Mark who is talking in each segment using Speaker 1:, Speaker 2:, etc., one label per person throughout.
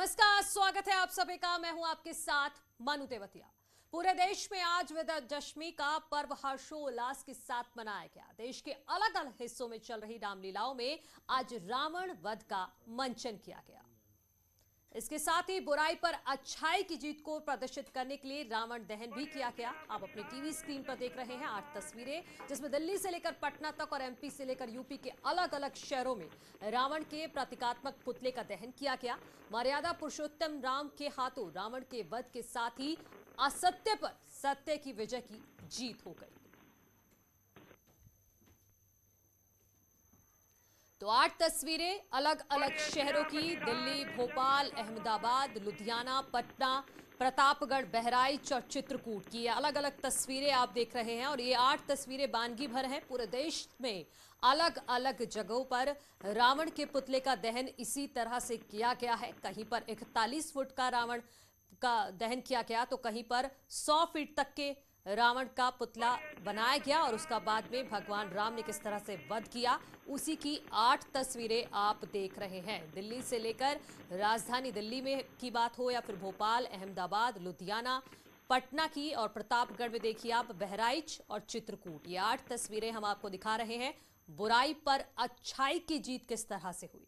Speaker 1: नमस्कार, स्वागत है आप सभी का। मैं हूं आपके साथ मनु तेवतिया। पूरे देश में आज विजयादशमी का पर्व हर्षोल्लास के साथ मनाया गया। देश के अलग अलग हिस्सों में चल रही रामलीलाओं में आज रावण वध का मंचन किया गया। इसके साथ ही बुराई पर अच्छाई की जीत को प्रदर्शित करने के लिए रावण दहन भी किया गया। आप अपने टीवी स्क्रीन पर देख रहे हैं 8 तस्वीरें, जिसमें दिल्ली से लेकर पटना तक और एमपी से लेकर यूपी के अलग अलग शहरों में रावण के प्रतीकात्मक पुतले का दहन किया गया। मर्यादा पुरुषोत्तम राम के हाथों रावण के वध के साथ ही असत्य पर सत्य की विजय की जीत हो गई। तो 8 तस्वीरें अलग अलग शहरों की, दिल्ली, भोपाल, अहमदाबाद, लुधियाना, पटना, प्रतापगढ़, बहराइच और चित्रकूट की अलग अलग तस्वीरें आप देख रहे हैं। और ये 8 तस्वीरें बानगी भर हैं। पूरे देश में अलग अलग जगहों पर रावण के पुतले का दहन इसी तरह से किया गया है। कहीं पर 41 फुट का रावण का दहन किया गया तो कहीं पर 100 फीट तक के रावण का पुतला बनाया गया और उसका बाद में भगवान राम ने किस तरह से वध किया, उसी की 8 तस्वीरें आप देख रहे हैं। दिल्ली से लेकर राजधानी दिल्ली में की बात हो या फिर भोपाल, अहमदाबाद, लुधियाना, पटना की, और प्रतापगढ़ में देखिए आप बहराइच और चित्रकूट। ये 8 तस्वीरें हम आपको दिखा रहे हैं। बुराई पर अच्छाई की जीत किस तरह से हुई।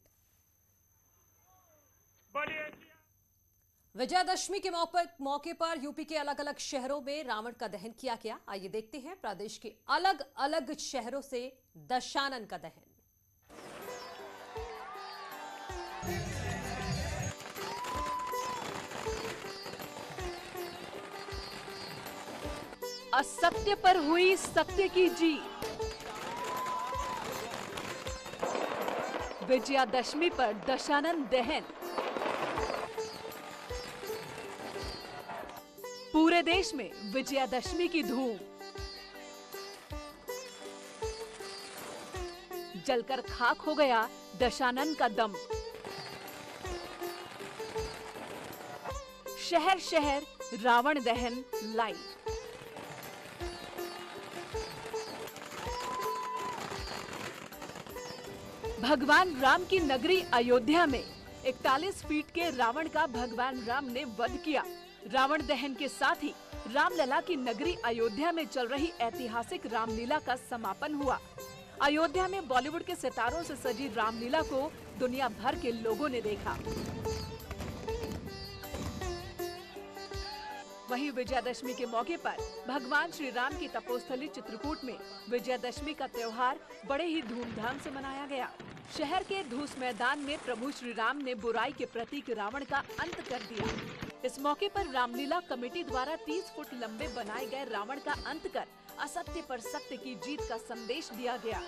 Speaker 1: विजयादशमी के मौके पर यूपी के अलग अलग शहरों में रावण का दहन किया गया। आइए देखते हैं प्रदेश के अलग अलग शहरों से दशानन का दहन।
Speaker 2: असत्य पर हुई सत्य की जीत। विजयादशमी पर दशानन दहन। पूरे देश में विजयादशमी की धूम। जलकर खाक हो गया दशानन का दम। शहर शहर रावण दहन लाइव। भगवान राम की नगरी अयोध्या में 41 फीट के रावण का भगवान राम ने वध किया। रावण दहन के साथ ही रामलला की नगरी अयोध्या में चल रही ऐतिहासिक रामलीला का समापन हुआ। अयोध्या में बॉलीवुड के सितारों से सजी रामलीला को दुनिया भर के लोगों ने देखा। वहीं विजयादशमी के मौके पर भगवान श्री राम की तपोस्थली चित्रकूट में विजयादशमी का त्योहार बड़े ही धूमधाम से मनाया गया। शहर के धूस मैदान में प्रभु श्री राम ने बुराई के प्रतीक रावण का अंत कर दिया। इस मौके पर रामलीला कमेटी द्वारा 30 फुट लंबे बनाए गए रावण का अंत कर असत्य पर सत्य की जीत का संदेश दिया गया।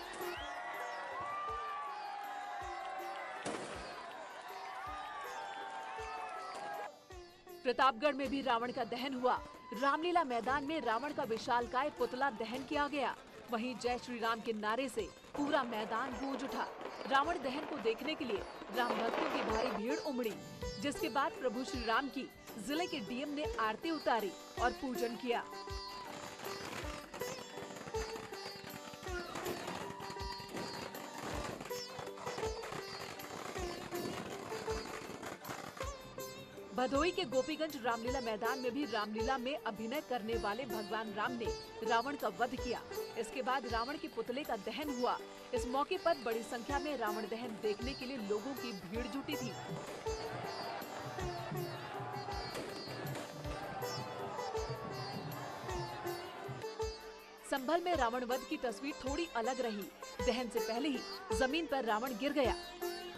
Speaker 2: प्रतापगढ़ में भी रावण का दहन हुआ। रामलीला मैदान में रावण का विशालकाय पुतला दहन किया गया। वहीं जय श्री राम के नारे से पूरा मैदान गूंज उठा। रावण दहन को देखने के लिए राम भक्तों की भारी भीड़ उमड़ी, जिसके बाद प्रभु श्री राम की जिले के डीएम ने आरती उतारी और पूजन किया। भदोई के गोपीगंज रामलीला मैदान में भी रामलीला में अभिनय करने वाले भगवान राम ने रावण का वध किया। इसके बाद रावण के पुतले का दहन हुआ। इस मौके पर बड़ी संख्या में रावण दहन देखने के लिए लोगों की भीड़ जुटी थी। संभल में रावण वध की तस्वीर थोड़ी अलग रही। दहन से पहले ही जमीन पर रावण गिर गया।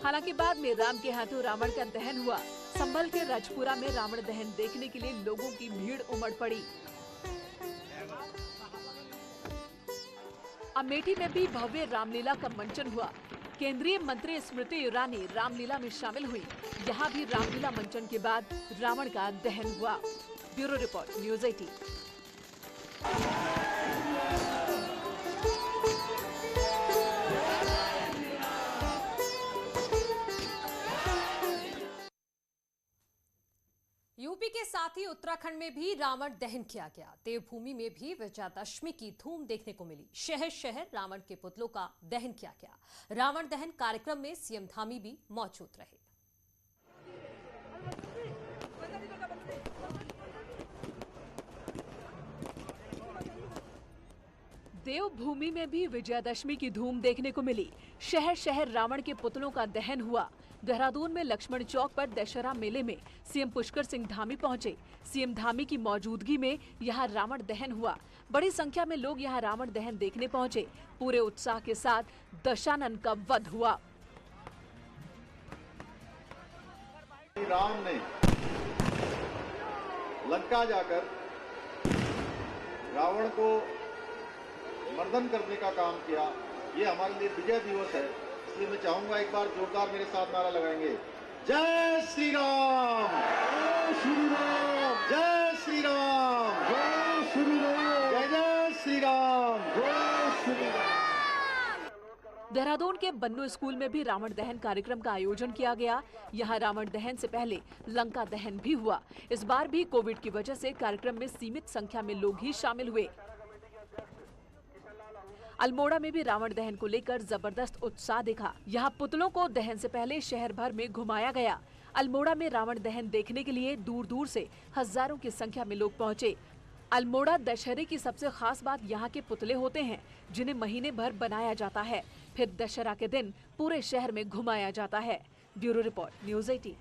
Speaker 2: हालांकि बाद में राम के हाथों रावण का दहन हुआ। संभल के राजपुरा में रावण दहन देखने के लिए लोगों की भीड़ उमड़ पड़ी। अमेठी में भी भव्य रामलीला का मंचन हुआ। केंद्रीय मंत्री स्मृति ईरानी रामलीला में शामिल हुई। यहाँ भी रामलीला मंचन के बाद रावण का दहन हुआ। Bureau report, news 18।
Speaker 1: यूपी के साथ ही उत्तराखंड में भी रावण दहन किया गया। देवभूमि में भी विजयादशमी की धूम देखने को मिली। शहर शहर रावण के पुतलों का दहन किया गया। रावण दहन कार्यक्रम में सीएम धामी भी मौजूद रहे।
Speaker 2: देवभूमि में भी विजयादशमी की धूम देखने को मिली। शहर शहर रावण के पुतलों का दहन हुआ। देहरादून में लक्ष्मण चौक पर दशहरा मेले में सीएम पुष्कर सिंह धामी पहुंचे। सीएम धामी की मौजूदगी में यहां रावण दहन हुआ। बड़ी संख्या में लोग यहां रावण दहन देखने पहुंचे। पूरे उत्साह के साथ दशानन का वध हुआ।
Speaker 3: राम ने लंका जाकर रावण को मर्दन करने का काम किया। ये हमारे लिए विजय दिवस है, इसलिए मैं चाहूंगा एक बार जोरदार मेरे साथ नारा लगाएंगे, जय श्री राम, जय श्री राम, जय श्री राम, जय श्री राम, जय जय श्री राम, जय श्री राम।
Speaker 2: देहरादून के बन्नू स्कूल में भी रावण दहन कार्यक्रम का आयोजन किया गया। यहाँ रावण दहन से पहले लंका दहन भी हुआ। इस बार भी कोविड की वजह से कार्यक्रम में सीमित संख्या में लोग ही शामिल हुए। अल्मोड़ा में भी रावण दहन को लेकर जबरदस्त उत्साह दिखा। यहाँ पुतलों को दहन से पहले शहर भर में घुमाया गया। अल्मोड़ा में रावण दहन देखने के लिए दूर दूर से हजारों की संख्या में लोग पहुँचे। अल्मोड़ा दशहरे की सबसे खास बात यहाँ के पुतले होते हैं, जिन्हें महीने भर बनाया जाता है, फिर दशहरा के दिन पूरे शहर में घुमाया जाता है। Bureau report, news 18।